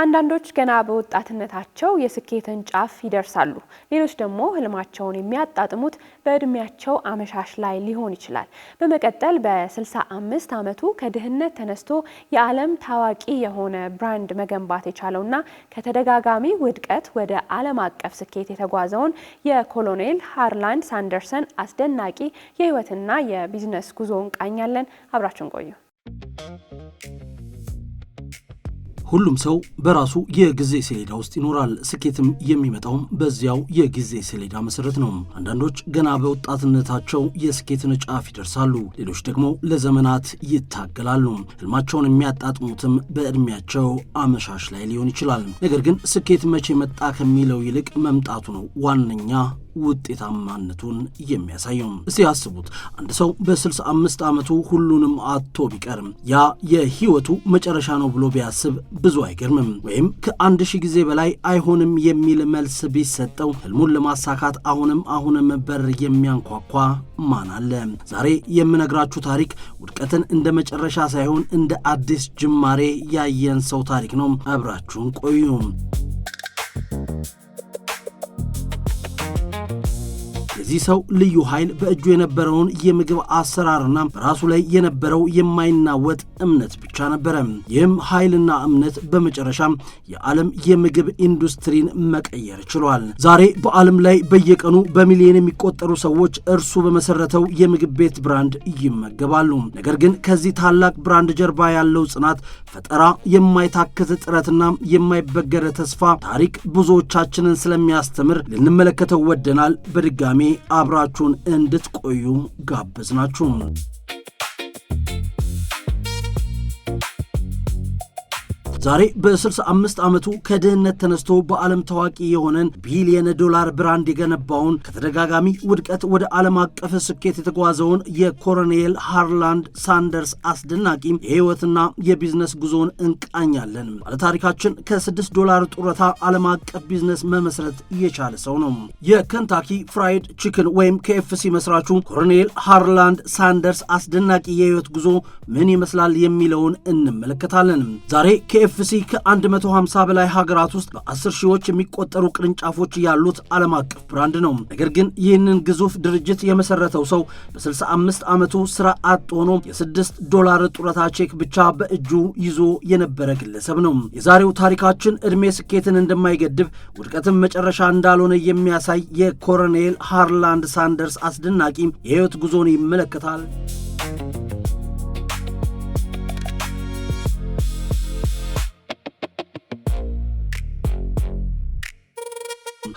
አንዳንዶች ገና በወጣትነታቸው የስኬትን ጫፍ ይደርሳሉ። ሌሎች ደግሞ ህልማቸውን የሚያጣጥሙት በእድሜያቸው አመሻሽ ላይ ሊሆን ይችላል። በመቀጠል በ65 ዓመቱ ከድህነት ተነስቶ የዓለም ታዋቂ የሆነ ብራንድ መገንባት የቻለውና ከተደጋጋሚ ውድቀት ወደ ዓለም አቀፍ ስኬት የተጓዘውን የኮሎኔል ሃርላንድ ሳንደርሰን አስደናቂ የህይወትና የቢዝነስ ጉዞ እንቃኛለን። አብራችሁን ቆዩ። ሁሉም ሰው በራሱ የጊዜ ሰሌዳ ውስጥ ይኖራል። ስኬትም የሚመጣው በዚያው የጊዜ ሰሌዳ መሰረት ነው። አንዳንዶች ገና በወጣትነታቸው የስኬትን ጫፍ ይደርሳሉ። ሌሎች ደግሞ ለዘመናት ይታገላሉ። ህልማቸውን የሚያጣጥሙትም በእድሜያቸው አመሻሽ ላይ ሊሆን ይችላል። ነገር ግን ስኬት መቼ መጣ ከሚለው ይልቅ መምጣቱ ነው ዋነኛ ውጤታማነቱን የሚያሳየው። እስቲ ያስቡት፣ አንድ ሰው በ65 ዓመቱ ሁሉንም አጥቶ ቢቀርም ያ የህይወቱ መጨረሻ ነው ብሎ ቢያስብ ብዙ አይገርምም። ወይም ከ1000 ጊዜ በላይ አይሆንም የሚል መልስ ቢሰጠው ህልሙን ለማሳካት አሁንም በር የሚያንኳኳ ማን አለ? ዛሬ የምነግራችሁ ታሪክ ውድቀትን እንደ መጨረሻ ሳይሆን እንደ አዲስ ጅማሬ ያየን ሰው ታሪክ ነው። አብራችሁን ቆዩ። የዚህ ሰው ልዩ ኃይል በእጁ የነበረውን የምግብ አሰራርና በራሱ ላይ የነበረው የማይናወጥ እምነት ብቻ ነበረ። ይህም ኃይልና እምነት በመጨረሻም የዓለም የምግብ ኢንዱስትሪን መቀየር ችሏል። ዛሬ በዓለም ላይ በየቀኑ በሚሊዮን የሚቆጠሩ ሰዎች እርሱ በመሰረተው የምግብ ቤት ብራንድ ይመገባሉ። ነገር ግን ከዚህ ታላቅ ብራንድ ጀርባ ያለው ጽናት፣ ፈጠራ፣ የማይታከት ጥረትና የማይበገር ተስፋ ታሪክ ብዙዎቻችንን ስለሚያስተምር ልንመለከተው ወደናል። በድጋሚ አብራችሁን እንድትቆዩ ጋበዝናችሁ። ዛሬ በ65 ዓመቱ ከድህነት ተነስቶ በዓለም ታዋቂ የሆነን ቢሊየን ዶላር ብራንድ የገነባውን ከተደጋጋሚ ውድቀት ወደ ዓለም አቀፍ ስኬት የተጓዘውን የኮሎኔል ሃርላንድ ሳንደርስ አስደናቂ የህይወትና የቢዝነስ ጉዞን እንቃኛለን። ባለታሪካችን ከ$6 ጡረታ ዓለም አቀፍ ቢዝነስ መመስረት የቻለ ሰው ነው። የኬንታኪ ፍራይድ ቺክን ወይም KFC መስራቹ ኮሎኔል ሃርላንድ ሳንደርስ አስደናቂ የህይወት ጉዞ ምን ይመስላል የሚለውን እንመለከታለን። ዛሬ KFC ከ150 በላይ ሀገራት ውስጥ በ10 ሺዎች የሚቆጠሩ ቅርንጫፎች ያሉት ዓለም አቀፍ ብራንድ ነው። ነገር ግን ይህንን ግዙፍ ድርጅት የመሰረተው ሰው በ65 ዓመቱ ስራ አጥ ሆኖ $6 ጡረታ ቼክ ብቻ በእጁ ይዞ የነበረ ግለሰብ ነው። የዛሬው ታሪካችን ዕድሜ ስኬትን እንደማይገድብ፣ ውድቀትን መጨረሻ እንዳልሆነ የሚያሳይ የኮሎኔል ሃርላንድ ሳንደርስ አስደናቂ የህይወት ጉዞን ይመለከታል።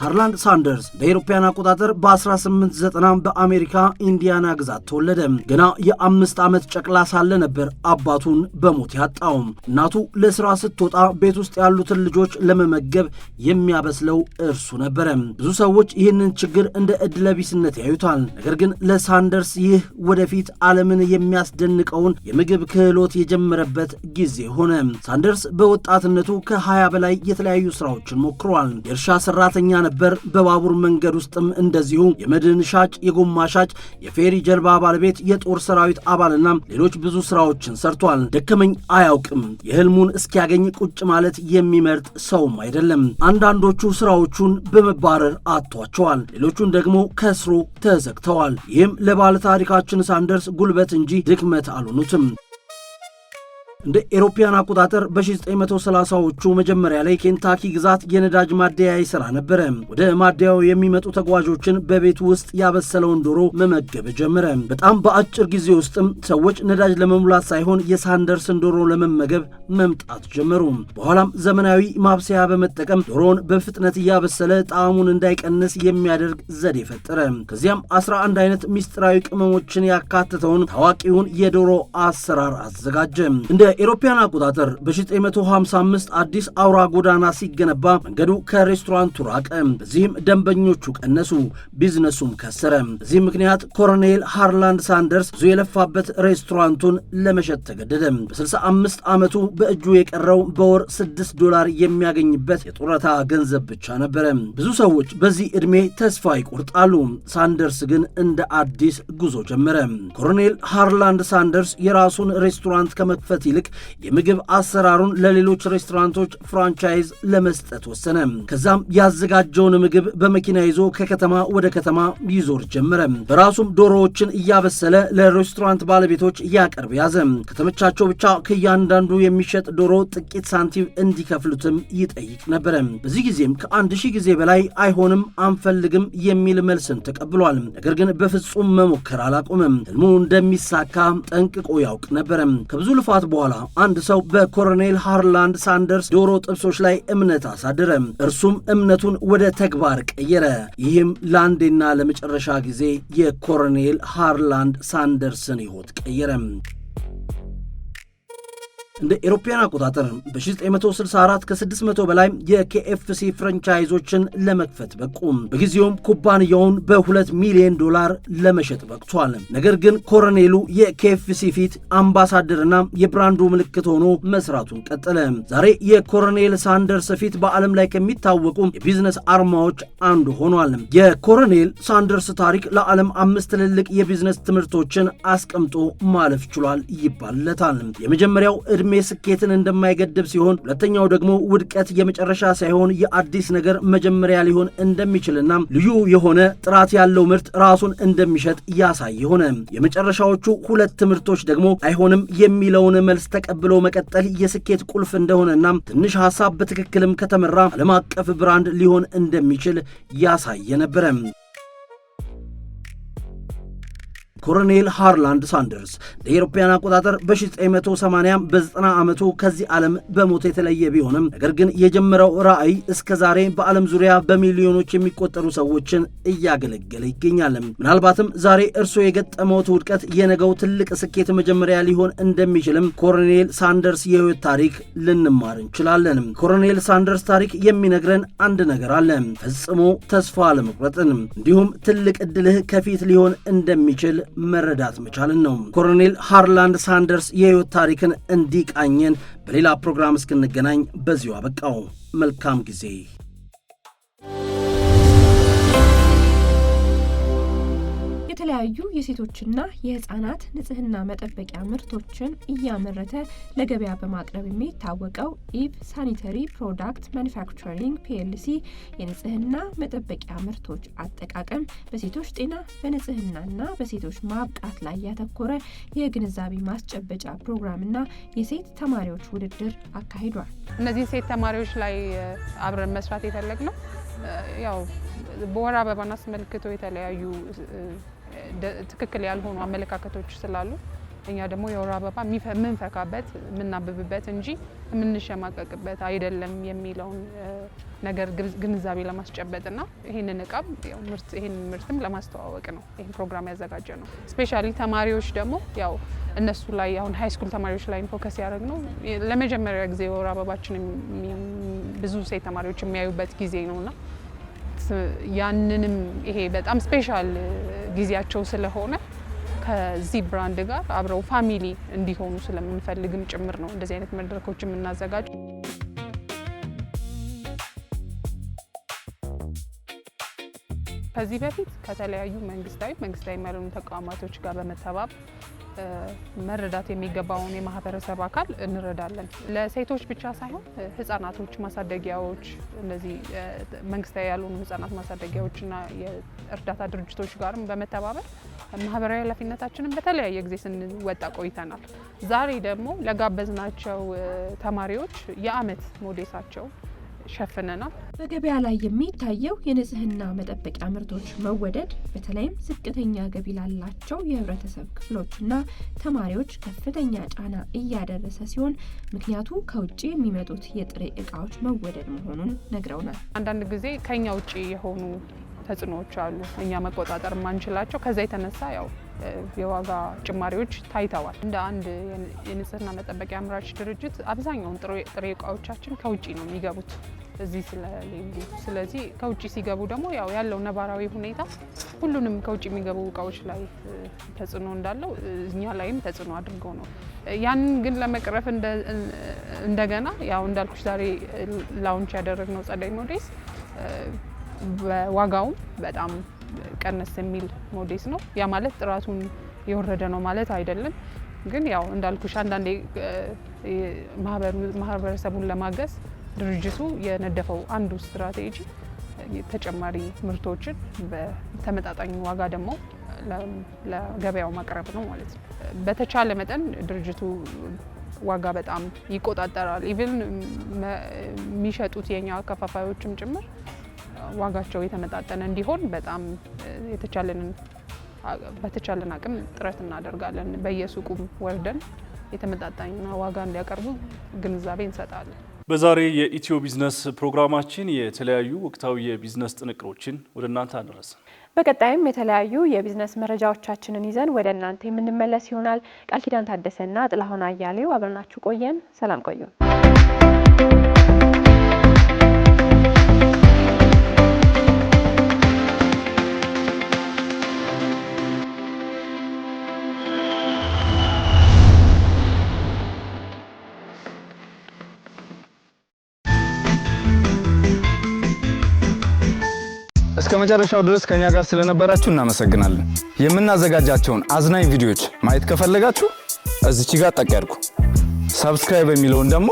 ሃርላንድ ሳንደርስ በአውሮፓውያን አቆጣጠር በ1890 በአሜሪካ ኢንዲያና ግዛት ተወለደ። ገና የ5 ዓመት ጨቅላ ሳለ ነበር አባቱን በሞት ያጣው። እናቱ ለስራ ስትወጣ ቤት ውስጥ ያሉትን ልጆች ለመመገብ የሚያበስለው እርሱ ነበር። ብዙ ሰዎች ይህንን ችግር እንደ ዕድለቢስነት ያዩታል። ነገር ግን ለሳንደርስ ይህ ወደፊት ዓለምን የሚያስደንቀውን የምግብ ክህሎት የጀመረበት ጊዜ ሆነ። ሳንደርስ በወጣትነቱ ከ20 በላይ የተለያዩ ስራዎችን ሞክሯል። የእርሻ ሰራተኛ ነበር። በባቡር መንገድ ውስጥም እንደዚሁ የመድን ሻጭ፣ የጎማ ሻጭ፣ የፌሪ ጀልባ ባለቤት፣ የጦር ሰራዊት አባልና ሌሎች ብዙ ስራዎችን ሰርቷል። ደከመኝ አያውቅም። የህልሙን እስኪያገኝ ቁጭ ማለት የሚመርጥ ሰውም አይደለም። አንዳንዶቹ ስራዎቹን በመባረር አጥቷቸዋል፣ ሌሎቹን ደግሞ ከስሮ ተዘግተዋል። ይህም ለባለታሪካችን ሳንደርስ ጉልበት እንጂ ድክመት አልሆኑትም። እንደ ኤሮፓያን አቆጣጠር በ1930ዎቹ መጀመሪያ ላይ ኬንታኪ ግዛት የነዳጅ ማደያ ይሰራ ነበር። ወደ ማደያው የሚመጡ ተጓዦችን በቤቱ ውስጥ ያበሰለውን ዶሮ መመገብ ጀመረ። በጣም በአጭር ጊዜ ውስጥም ሰዎች ነዳጅ ለመሙላት ሳይሆን የሳንደርስን ዶሮ ለመመገብ መምጣት ጀመሩ። በኋላም ዘመናዊ ማብሰያ በመጠቀም ዶሮውን በፍጥነት እያበሰለ ጣዕሙን እንዳይቀንስ የሚያደርግ ዘዴ ፈጠረ። ከዚያም 11 አይነት ሚስጥራዊ ቅመሞችን ያካተተውን ታዋቂውን የዶሮ አሰራር አዘጋጀ። እንደ ኤሮፓያን አቆጣጠር በ1955 አዲስ አውራ ጎዳና ሲገነባ መንገዱ ከሬስቶራንቱ ራቀ። በዚህም ደንበኞቹ ቀነሱ፣ ቢዝነሱም ከሰረ። በዚህ ምክንያት ኮሎኔል ሃርላንድ ሳንደርስ ብዙ የለፋበት ሬስቶራንቱን ለመሸጥ ተገደደ። በ65 ዓመቱ በእጁ የቀረው በወር $6 የሚያገኝበት የጡረታ ገንዘብ ብቻ ነበረ። ብዙ ሰዎች በዚህ ዕድሜ ተስፋ ይቆርጣሉ። ሳንደርስ ግን እንደ አዲስ ጉዞ ጀመረ። ኮሎኔል ሃርላንድ ሳንደርስ የራሱን ሬስቶራንት ከመክፈት ይልቅ ይልቅ የምግብ አሰራሩን ለሌሎች ሬስቶራንቶች ፍራንቻይዝ ለመስጠት ወሰነ። ከዛም ያዘጋጀውን ምግብ በመኪና ይዞ ከከተማ ወደ ከተማ ይዞር ጀመረ። በራሱም ዶሮዎችን እያበሰለ ለሬስቶራንት ባለቤቶች ያቀርብ ያዘ። ከተመቻቸው ብቻ ከእያንዳንዱ የሚሸጥ ዶሮ ጥቂት ሳንቲም እንዲከፍሉትም ይጠይቅ ነበር። በዚህ ጊዜም ከ1000 ጊዜ በላይ አይሆንም አንፈልግም የሚል መልስን ተቀብሏል። ነገር ግን በፍጹም መሞከር አላቆመም። ህልሙ እንደሚሳካ ጠንቅቆ ያውቅ ነበር። ከብዙ ልፋት በኋላ አንድ ሰው በኮሎኔል ሃርላንድ ሳንደርስ ዶሮ ጥብሶች ላይ እምነት አሳደረ። እርሱም እምነቱን ወደ ተግባር ቀየረ። ይህም ለአንዴና ለመጨረሻ ጊዜ የኮሎኔል ሃርላንድ ሳንደርስን ሕይወት ቀየረ። እንደ ኤሮፓያን አቆጣጠር በ1964 ከ600 በላይ የኬኤፍሲ ፍራንቻይዞችን ለመክፈት በቁ። በጊዜውም ኩባንያውን $2 ሚሊዮን ለመሸጥ በቅቷል። ነገር ግን ኮሎኔሉ የኬኤፍሲ ፊት አምባሳደርና የብራንዱ ምልክት ሆኖ መስራቱን ቀጠለ። ዛሬ የኮሎኔል ሳንደርስ ፊት በዓለም ላይ ከሚታወቁ የቢዝነስ አርማዎች አንዱ ሆኗል። የኮሎኔል ሳንደርስ ታሪክ ለዓለም 5 ትልልቅ የቢዝነስ ትምህርቶችን አስቀምጦ ማለፍ ችሏል ይባልለታል። የመጀመሪያው ዕድሜ ስኬትን እንደማይገድብ ሲሆን ሁለተኛው ደግሞ ውድቀት የመጨረሻ ሳይሆን የአዲስ ነገር መጀመሪያ ሊሆን እንደሚችልና ልዩ የሆነ ጥራት ያለው ምርት ራሱን እንደሚሸጥ ያሳይ ሆነ። የመጨረሻዎቹ 2 ትምህርቶች ደግሞ አይሆንም የሚለውን መልስ ተቀብሎ መቀጠል የስኬት ቁልፍ እንደሆነና ትንሽ ሐሳብ በትክክልም ከተመራ ዓለም አቀፍ ብራንድ ሊሆን እንደሚችል ያሳየ ነበር። ኮሎኔል ሃርላንድ ሳንደርስ ለአውሮፓውያን አቆጣጠር በ1980 በ90 ዓመቱ ከዚህ ዓለም በሞት የተለየ ቢሆንም ነገር ግን የጀመረው ራዕይ እስከ ዛሬ በዓለም ዙሪያ በሚሊዮኖች የሚቆጠሩ ሰዎችን እያገለገለ ይገኛል። ምናልባትም ዛሬ እርሱ የገጠመው ውድቀት የነገው ትልቅ ስኬት መጀመሪያ ሊሆን እንደሚችልም ኮሎኔል ሳንደርስ የህይወት ታሪክ ልንማር እንችላለን። ኮሎኔል ሳንደርስ ታሪክ የሚነግረን አንድ ነገር አለ፣ ፈጽሞ ተስፋ አለመቁረጥን እንዲሁም ትልቅ ዕድልህ ከፊት ሊሆን እንደሚችል መረዳት መቻልን ነው። ኮሎኔል ሃርላንድ ሳንደርስ የህይወት ታሪክን እንዲቃኘን በሌላ ፕሮግራም እስክንገናኝ በዚሁ አበቃው። መልካም ጊዜ። የተለያዩ የሴቶችና የህፃናት ንጽህና መጠበቂያ ምርቶችን እያመረተ ለገበያ በማቅረብ የሚታወቀው ኢቭ ሳኒተሪ ፕሮዳክት ማኑፋክቸሪንግ ፒኤልሲ የንጽህና መጠበቂያ ምርቶች አጠቃቀም በሴቶች ጤና በንጽህናና በሴቶች ማብቃት ላይ ያተኮረ የግንዛቤ ማስጨበጫ ፕሮግራምና የሴት ተማሪዎች ውድድር አካሂዷል። እነዚህ ሴት ተማሪዎች ላይ አብረን መስራት የፈለግነው ያው በወር አበባን አስመልክቶ የተለያዩ ትክክል ያልሆኑ አመለካከቶች ስላሉ እኛ ደግሞ የወር አበባ የምንፈካበት የምናብብበት እንጂ የምንሸማቀቅበት አይደለም የሚለውን ነገር ግንዛቤ ለማስጨበጥና ይሄንን እቃም ያው ይሄን ምርትም ለማስተዋወቅ ነው ይሄን ፕሮግራም ያዘጋጀ ነው። ስፔሻሊ ተማሪዎች ደግሞ ያው እነሱ ላይ አሁን ሃይ ስኩል ተማሪዎች ላይ ፎከስ ያደረግ ነው። ለመጀመሪያ ጊዜ የወር አበባችን ብዙ ሴት ተማሪዎች የሚያዩበት ጊዜ ነውና ያንንም ይሄ በጣም ስፔሻል ጊዜያቸው ስለሆነ ከዚህ ብራንድ ጋር አብረው ፋሚሊ እንዲሆኑ ስለምንፈልግም ጭምር ነው እንደዚህ አይነት መድረኮች የምናዘጋጅ። ከዚህ በፊት ከተለያዩ መንግስታዊ ያልሆኑ ተቋማቶች ጋር በመተባበር መረዳት የሚገባውን የማህበረሰብ አካል እንረዳለን። ለሴቶች ብቻ ሳይሆን ህፃናቶች ማሳደጊያዎች፣ እነዚህ መንግስታዊ ያልሆኑ ህፃናት ማሳደጊያዎችና የእርዳታ ድርጅቶች ጋርም በመተባበር ማህበራዊ ኃላፊነታችንን በተለያየ ጊዜ ስንወጣ ቆይተናል። ዛሬ ደግሞ ለጋበዝናቸው ተማሪዎች የአመት ሞዴሳቸው ሸፍነናል። በገበያ ላይ የሚታየው የንጽህና መጠበቂያ ምርቶች መወደድ በተለይም ዝቅተኛ ገቢ ላላቸው የህብረተሰብ ክፍሎችና ተማሪዎች ከፍተኛ ጫና እያደረሰ ሲሆን ምክንያቱ ከውጭ የሚመጡት የጥሬ እቃዎች መወደድ መሆኑን ነግረውናል። አንዳንድ ጊዜ ከኛ ውጭ የሆኑ ተጽዕኖዎች አሉ እኛ መቆጣጠር ማንችላቸው። ከዛ የተነሳ ያው የዋጋ ጭማሪዎች ታይተዋል። እንደ አንድ የንጽህና መጠበቂያ አምራች ድርጅት አብዛኛውን ጥሬ እቃዎቻችን ከውጭ ነው የሚገቡት እዚህ ስለሌሉ። ስለዚህ ከውጭ ሲገቡ ደግሞ ያው ያለው ነባራዊ ሁኔታ ሁሉንም ከውጭ የሚገቡ እቃዎች ላይ ተጽዕኖ እንዳለው እኛ ላይም ተጽዕኖ አድርገው ነው። ያንን ግን ለመቅረፍ እንደገና ያው እንዳልኩሽ ዛሬ ላውንች ያደረግነው ጸደይ ሞዴስ በዋጋውም በጣም ቀነስ የሚል ሞዴስ ነው። ያ ማለት ጥራቱን የወረደ ነው ማለት አይደለም። ግን ያው እንዳልኩሽ አንዳንዴ ማህበረሰቡን ለማገዝ ድርጅቱ የነደፈው አንዱ ስትራቴጂ ተጨማሪ ምርቶችን በተመጣጣኝ ዋጋ ደግሞ ለገበያው ማቅረብ ነው ማለት ነው። በተቻለ መጠን ድርጅቱ ዋጋ በጣም ይቆጣጠራል። ኢቭን የሚሸጡት የኛ አከፋፋዮችም ጭምር ዋጋቸው የተመጣጠነ እንዲሆን በጣም በተቻለን አቅም ጥረት እናደርጋለን። በየሱቁም ወርደን የተመጣጣኝ ዋጋ እንዲያቀርቡ ግንዛቤ እንሰጣለን። በዛሬ የኢትዮ ቢዝነስ ፕሮግራማችን የተለያዩ ወቅታዊ የቢዝነስ ጥንቅሮችን ወደ እናንተ አደረስን። በቀጣይም የተለያዩ የቢዝነስ መረጃዎቻችንን ይዘን ወደ እናንተ የምንመለስ ይሆናል። ቃል ኪዳን ታደሰና ጥላሁን አያሌው አብረናችሁ ቆየን። ሰላም ቆዩ። እስከ መጨረሻው ድረስ ከኛ ጋር ስለነበራችሁ እናመሰግናለን። የምናዘጋጃቸውን አዝናኝ ቪዲዮዎች ማየት ከፈለጋችሁ እዚች ጋር ጠቅ ያድርጉ። ሰብስክራይብ የሚለውን ደግሞ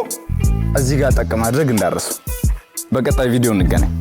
እዚህ ጋር ጠቅ ማድረግ እንዳትረሱ። በቀጣይ ቪዲዮ እንገናኝ።